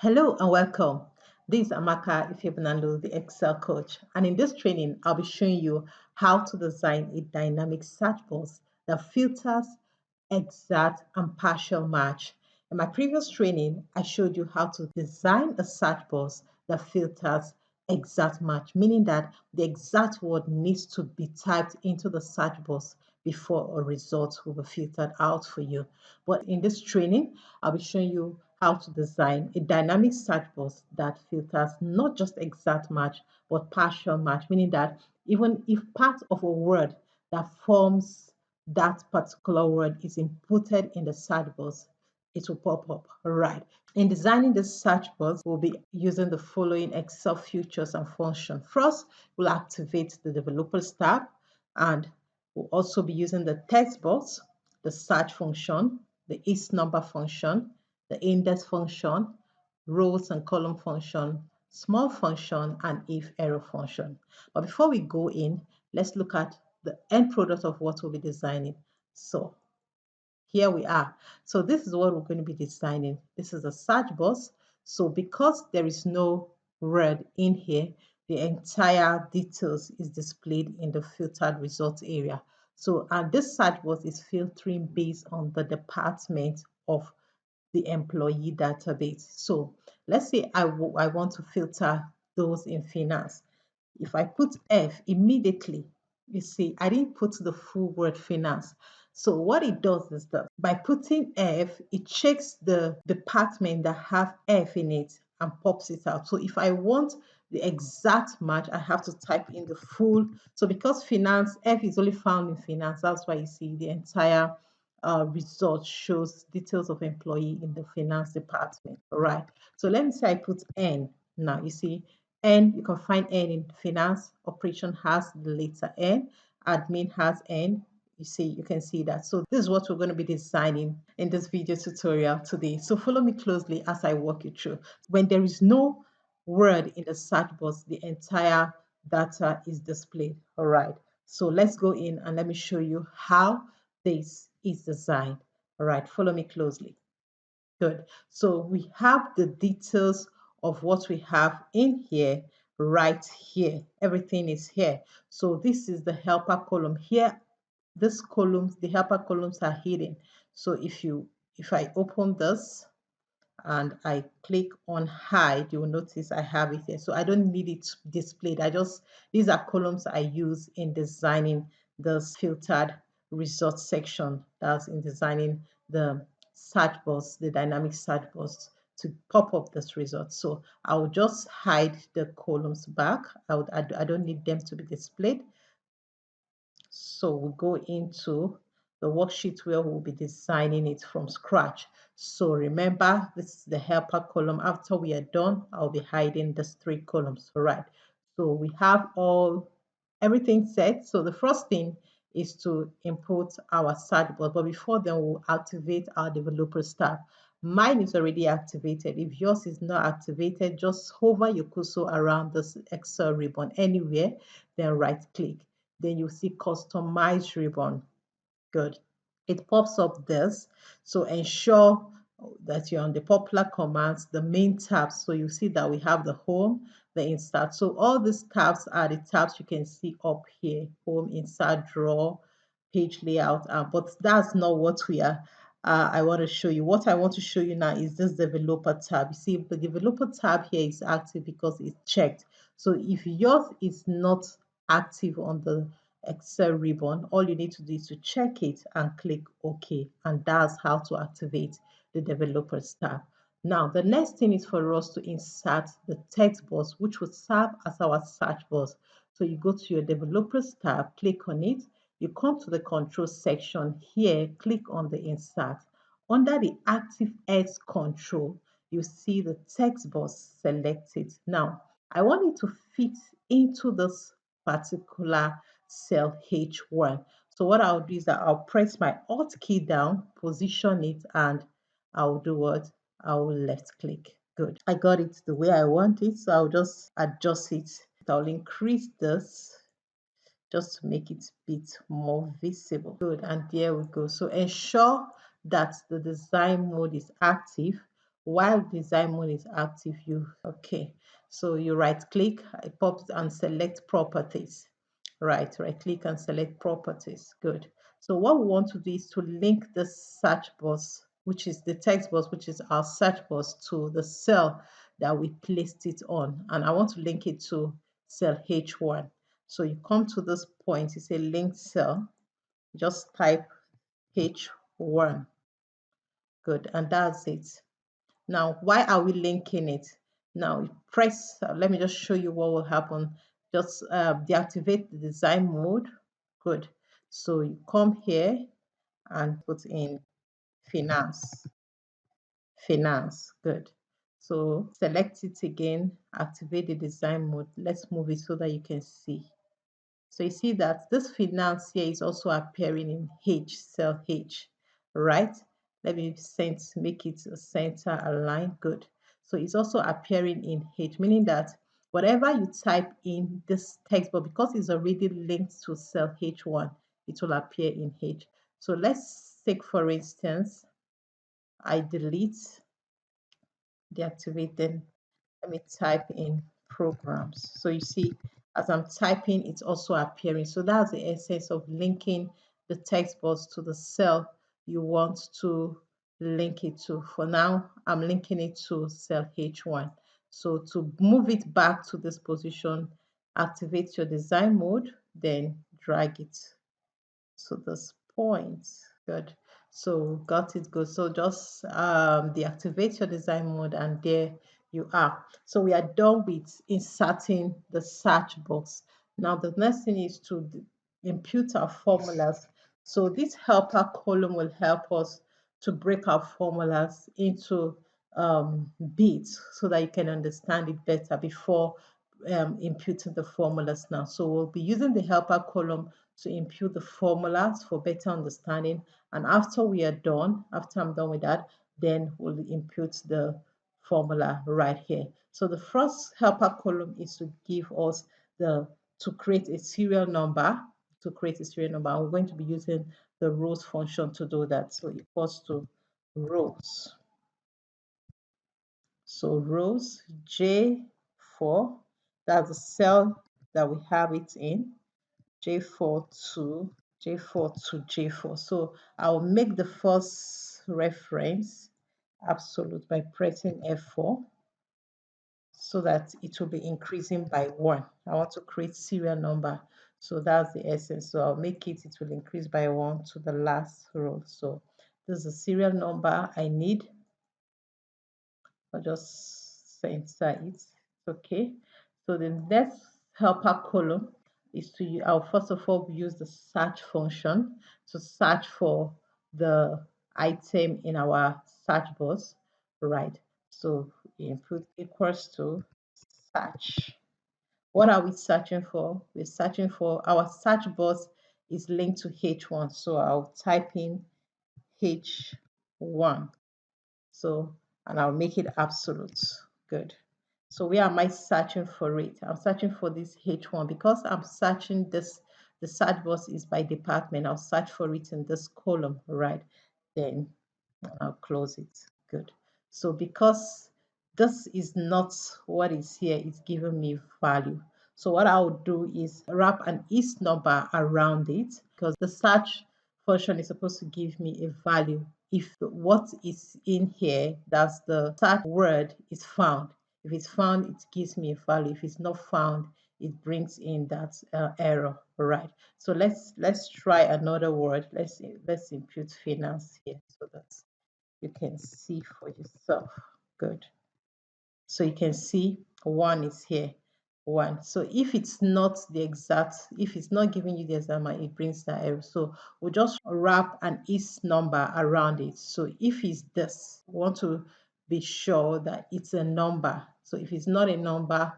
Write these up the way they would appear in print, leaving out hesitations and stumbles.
Hello and welcome. This is Amaka Ifeanyi, the Excel coach. And in this training, I'll be showing you how to design a dynamic search box that filters exact and partial match. In my previous training, I showed you how to design a search box that filters exact match, meaning that the exact word needs to be typed into the search box before a result will be filtered out for you. But in this training, I'll be showing you how to design a dynamic search box that filters not just exact match, but partial match, meaning that even if part of a word that forms that particular word is inputted in the search box, it will pop up. All right. In designing this search box, we'll be using the following Excel features and functions. First, we'll activate the developers tab, and we'll also be using the text box, the search function, the ISNUMBER function, the index function, rows and column function, small function, and if error function. But before we go in, let's look at the end product of what we'll be designing. So here we are. So this is what we're going to be designing. This is a search box. So because there is no word in here, the entire details is displayed in the filtered results area. So this search box is filtering based on the department of the employee database. So let's say I want to filter those in finance. If I put F immediately, you see, I didn't put the full word finance. So what it does is that by putting F, it checks the department that have F in it and pops it out. So if I want the exact match, I have to type in the full. So because finance, F is only found in finance, that's why you see the entire result shows details of employee in the finance department. All right. So let me say I put N. Now you see N, you can find N in finance. Operation has the letter N. Admin has N. You can see that. So this is what we're going to be designing in this video tutorial today. So follow me closely as I walk you through. When there is no word in the search box, the entire data is displayed. All right. So let's go in and let me show you how this is designed. All right, follow me closely. Good. So we have the details of what we have in here right here. Everything is here. So this is the helper column. Here, this columns, the helper columns are hidden. So if I open this and I click on hide, you will notice I have it here. So I don't need it displayed. These are columns I use in designing this filtered results section. That's in designing the search box, the dynamic search box to pop up this result. So I will just hide the columns back. I don't need them to be displayed. So we go into the worksheet where we'll be designing it from scratch. So remember, this is the helper column. After we are done, I'll be hiding these three columns. All right. So we have everything set. So the first thing is to import our search box. But before then, we'll activate our developers tab. Mine is already activated. If yours is not activated, just hover your cursor around this Excel ribbon anywhere, then right click. Then you see customize ribbon. Good. It pops up this. So ensure that you're on the popular commands, the main tabs. So you see that we have the home, the insert. So all these tabs are the tabs you can see up here: home, insert, draw, page layout. But that's not what we are. I want to show you. What I want to show you now is this developer tab. You see, the developer tab here is active because it's checked. So if yours is not active on the Excel ribbon, all you need to do is to check it and click OK. And that's how to activate the developers tab. Now, the next thing is for us to insert the text box, which will serve as our search box. So you go to your developers tab, click on it. You come to the control section here, click on the insert. Under the ActiveX control, you see the text box selected. Now, I want it to fit into this particular cell H1. So what I'll do is that I'll press my Alt key down, position it, and I'll do what? I'll left click. Good. I got it the way I want it, so I'll just adjust it. I'll increase this just to make it a bit more visible. Good, and there we go. So ensure that the design mode is active while design mode is active, okay. So you right click, it pops and select properties. Right click and select properties. Good. So what we want to do is to link the search box, which is the text box, which is our search box, to the cell that we placed it on. And I want to link it to cell H1. So you come to this point, you say link cell, just type H1. Good, and that's it. Now, why are we linking it? Now, press, let me just show you what will happen. Just deactivate the design mode. Good. So you come here and put in finance. Finance. Good. So select it again, activate the design mode. Let's move it so that you can see. So you see that this finance here is also appearing in H, cell H, right? Let me make it a center align. Good. So it's also appearing in H, meaning that whatever you type in this text, but because it's already linked to cell H1, it will appear in H. So let's take, for instance, I deactivate, then let me type in programs. So you see, as I'm typing, it's also appearing. So that's the essence of linking the text box to the cell you want to link it to. For now, I'm linking it to cell H1. So to move it back to this position, activate your design mode, then drag it to this point. Good. So got it good. So just deactivate your design mode, and there you are. So we are done with inserting the search box. Now the next thing is to impute our formulas. So this helper column will help us to break our formulas into bits so that you can understand it better before imputing the formulas now. So we'll be using the helper column to impute the formulas for better understanding. And after we are done, after I'm done with that, then we'll impute the formula right here. So the first helper column is to give us to create a serial number. To create a serial number, we're going to be using the rows function to do that. So equals to rows. So rows J4, that's the cell that we have it in. J4 to J4. So I'll make the first reference absolute by pressing F4 so that it will be increasing by 1. I want to create serial number. So that's the essence. So I'll make it will increase by 1 to the last row. So this is the serial number I need. I'll just center it. Okay. So the next helper column is I'll first of all use the search function to search for the item in our search box, right? So input equals to search. What are we searching for? We're searching for our search box is linked to H1. So I'll type in H1. So, and I'll make it absolute. Good. So where am I searching for it? I'm searching for this H1 because I'm searching this, the search box is by department. I'll search for it in this column, right? Then I'll close it. Good. So because this is not what is here, it's giving me value. So what I'll do is wrap an ISNUMBER around it because the search function is supposed to give me a value if what is in here, that's the search word, is found. If it's found, it gives me a value. If it's not found, it brings in that error. Right. So let's try another word. Let's impute finance here so that you can see for yourself. Good. So you can see 1 is here. 1. So if it's not the exact, if it's not giving you the exact amount, it brings that error. So we'll just wrap an ISNUMBER around it. So if it's this, we want to be sure that it's a number. So if it's not a number,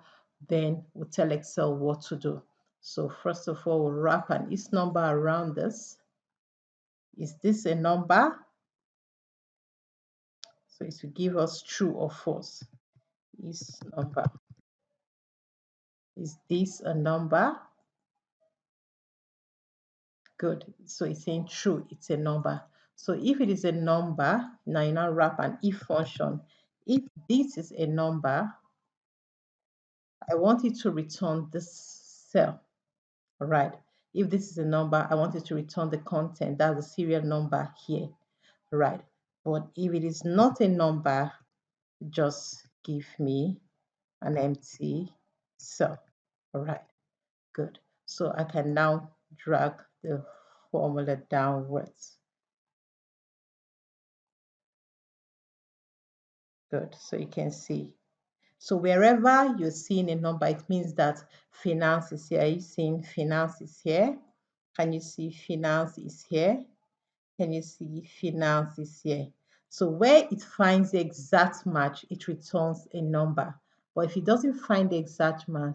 then we'll tell Excel what to do. So first of all, we'll wrap an ISNUMBER around this. Is this a number? So it will give us true or false. ISNUMBER. Is this a number? Good. So it's saying true, it's a number. So if it is a number, now you now wrap an if function If this is a number, I want it to return this cell. All right. If this is a number, I want it to return the content. That's the serial number here. Right. But if it is not a number, just give me an empty cell. All right. Good. So I can now drag the formula downwards. Good. So you can see. So wherever you're seeing a number, it means that finance is here. Are you seeing finance is here? Can you see finance is here? Can you see finance is here? So where it finds the exact match, it returns a number. But if it doesn't find the exact match,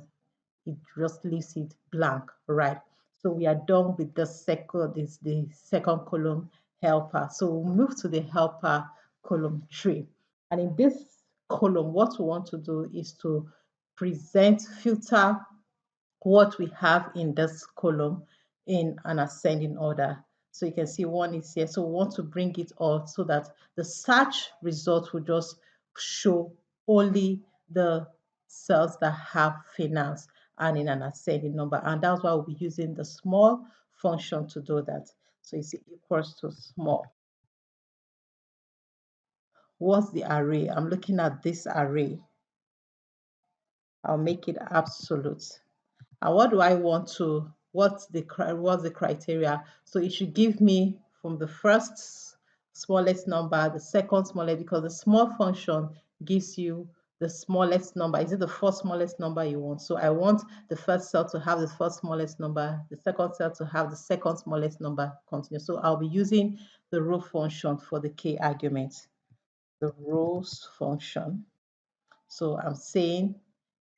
it just leaves it blank, right? So we are done with the second column helper. So we'll move to the helper column 3. And in this column, what we want to do is to filter what we have in this column in an ascending order. So you can see one is here. So we want to bring it all so that the search result will just show only the cells that have finance and in an ascending number. And that's why we'll be using the small function to do that. So it's equals to small. What's the array? I'm looking at this array. I'll make it absolute. And what do I want to, what's the criteria? So it should give me from the first smallest number, the second smallest, because the small function gives you the smallest number. Is it the first smallest number you want? So I want the first cell to have the first smallest number, the second cell to have the second smallest number continue. So I'll be using the row function for the k argument, the rows function. So I'm saying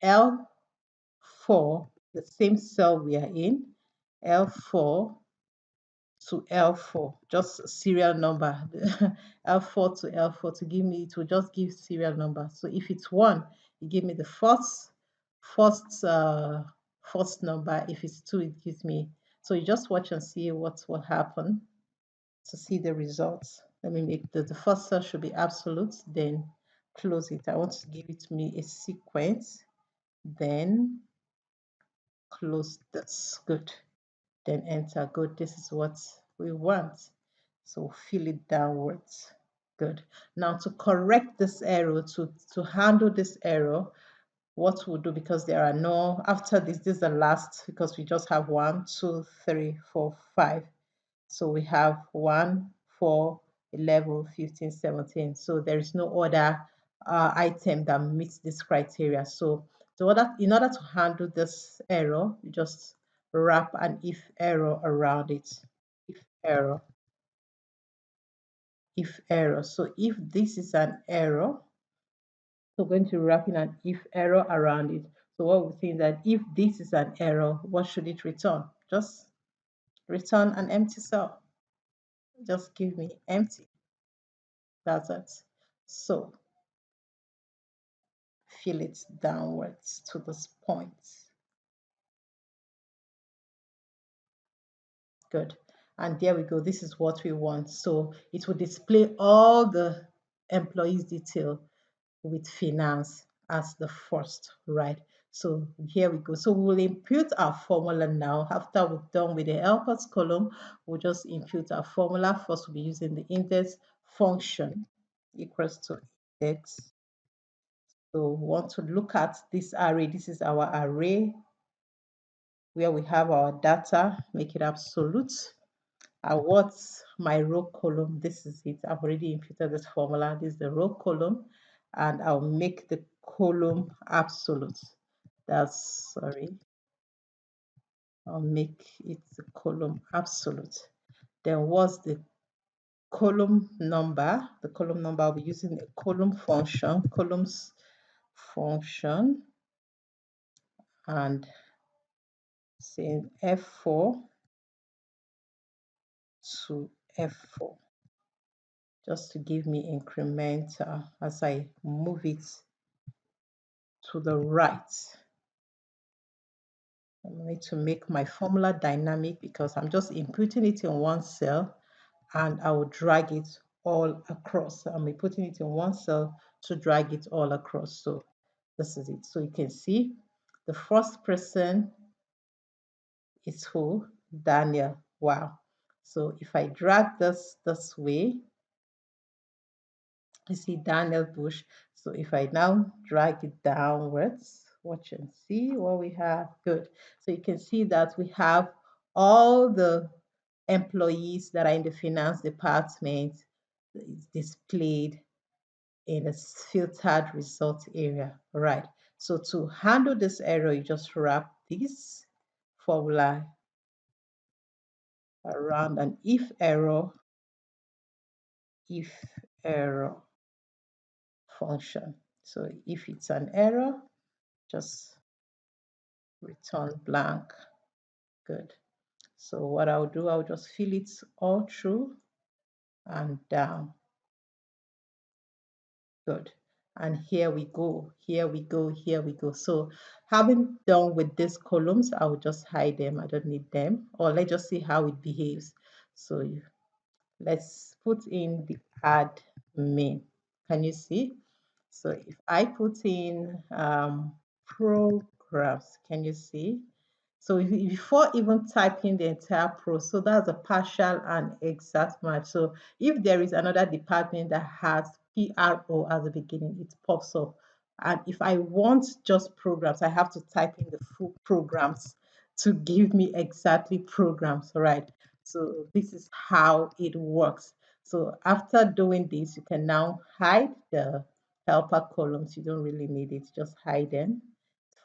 L4, the same cell we are in, L4 to L4, just serial number, L4 to L4 to give me, it will just give serial number. So if it's 1, it give me the first, first number. If it's 2, it gives me, so you just watch and see what will happen to see the results. Let me make the first cell should be absolute, then close it. I want to give it to me a sequence, then close this. Good. Then enter. Good. This is what we want. So fill it downwards. Good. Now to correct this error, to handle this error, what we'll do, because there are no, after this is the last, because we just have 1, 2, 3, 4, 5. So we have 1, 4, 11, 15, 17. So there is no other item that meets this criteria. So in order to handle this error, you just wrap an if error around it. If error, if error. So if this is an error, so we're going to wrap in an if error around it. So what we're saying that if this is an error, what should it return? Just return an empty cell. Just give me empty. That's it. So fill it downwards to this point. Good. And there we go. This is what we want. So it will display all the employees detail with finance as the first, right? So here we go. So we'll input our formula now. After we've done with the helpers column, we'll just input our formula. First, we'll be using the index function equals to index. So we want to look at this array. This is our array where we have our data, make it absolute. And what's my row column? This is it. I've already inputted this formula. This is the row column, and I'll make the column absolute. That's, sorry, I'll make it the column absolute. Then what's the column number? The column number, I'll be using the column function, columns function, and saying F4 to F4, just to give me incremental as I move it to the right. I need to make my formula dynamic because I'm just inputting it in one cell and I will drag it all across. So I'm putting it in one cell, to drag it all across. So this is it. So you can see the first person is who? Daniel. Wow. So if I drag this way, you see Daniel Bush. So if I now drag it downwards, watch and see what we have. Good. So you can see that we have all the employees that are in the finance department is displayed in a filtered result area. All right. So to handle this error, you just wrap this formula around an if error function. So if it's an error, just return blank. Good. So what I'll do, I'll just fill it all through and down. Good. And here we go, here we go, here we go. So having done with these columns, I will just hide them. I don't need them. Or let's just see how it behaves. So let's put in the admin. Can you see? So if I put in programs, can you see? So before even typing the entire so that's a partial and exact match. So if there is another department that has PRO at the beginning, it pops up. And if I want just programs, I have to type in the full programs to give me exactly programs, right? So this is how it works. So after doing this, you can now hide the helper columns. You don't really need it, just hide them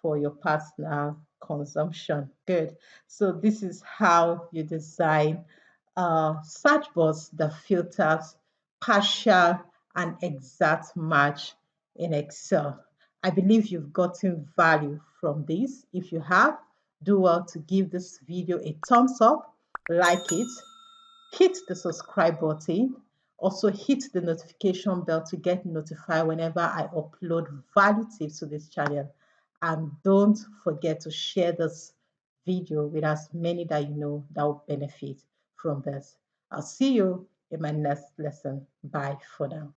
for your personal consumption. Good. So this is how you design search box that filters partial and exact match in Excel. I believe you've gotten value from this. If you have, do well to give this video a thumbs up, like it, hit the subscribe button. Also hit the notification bell to get notified whenever I upload value tips to this channel. And don't forget to share this video with as many that you know that will benefit from this. I'll see you in my next lesson. Bye for now.